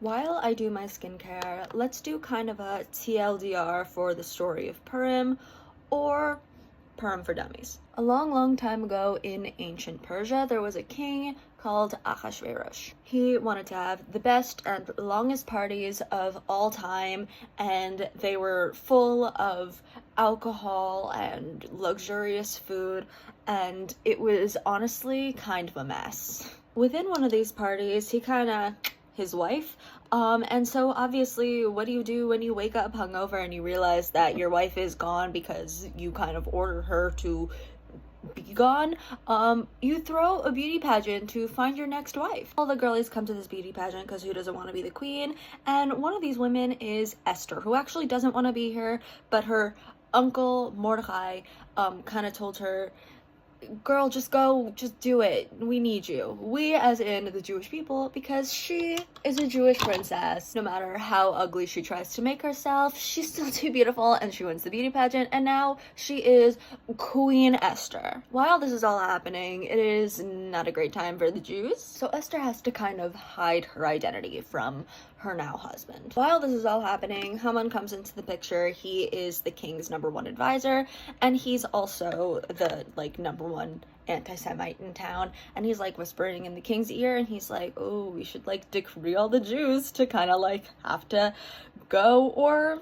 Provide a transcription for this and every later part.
While I do my skincare, let's do kind of a TLDR for the story of Purim, or Purim for Dummies. A long time ago in ancient Persia, there was a king called Ahasuerus. He wanted to have the best and longest parties of all time, and they were full of alcohol and luxurious food, and it was honestly kind of a mess. Within one of these parties, his wife. And so obviously, what do you do when you wake up hungover and you realize that your wife is gone because you kind of ordered her to be gone? You throw a beauty pageant to find your next wife. All the girlies come to this beauty pageant because who doesn't want to be the queen? And one of these women is Esther, who actually doesn't want to be here, but her uncle Mordecai kind of told her, girl, just go, just do it. We need you. We as in the Jewish people, because she is a Jewish princess. No matter how ugly she tries to make herself, she's still too beautiful, and she wins the beauty pageant, and now she is Queen Esther. While this is all happening, it is not a great time for the Jews, so Esther has to kind of hide her identity from her now husband. While this is all happening, Haman comes into the picture. He is the king's #1 advisor, and he's also the number one anti-Semite in town, and he's whispering in the king's ear, and he's like, oh, we should decree all the Jews to kind of have to go. Or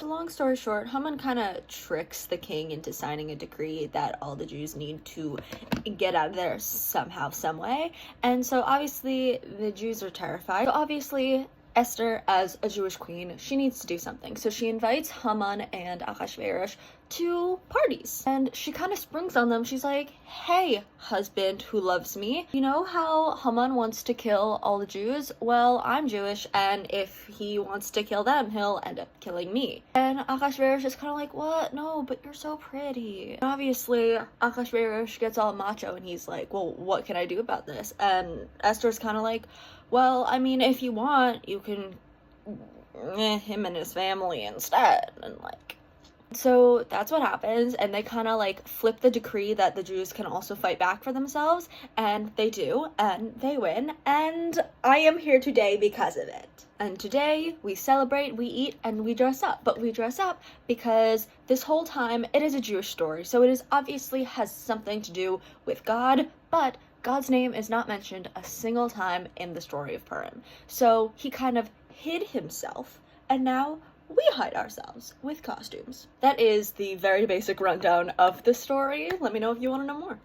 long story short, Haman kind of tricks the king into signing a decree that all the Jews need to get out of there somehow, some way. And so obviously the Jews are terrified. So obviously Esther, as a Jewish queen, she needs to do something. So she invites Haman and Ahasuerus to parties, and she kind of springs on them. She's like, hey, husband who loves me, you know how Haman wants to kill all the Jews? Well, I'm Jewish, and if he wants to kill them, he'll end up killing me. And Ahasuerus is kind of like, what? No, but you're so pretty. And obviously, Ahasuerus gets all macho, and he's like, well, what can I do about this? And Esther's kind of like, well, I mean, if you want, you can him and his family instead. And so that's what happens, and they kind of flip the decree that the Jews can also fight back for themselves, and they do, and they win, and I am here today because of it. And today we celebrate, we eat, and we dress up. But we dress up because this whole time it is a Jewish story, so it is obviously has something to do with God, but God's name is not mentioned a single time in the story of Purim. So he kind of hid himself, and now we hide ourselves with costumes. That is the very basic rundown of the story. Let me know if you want to know more.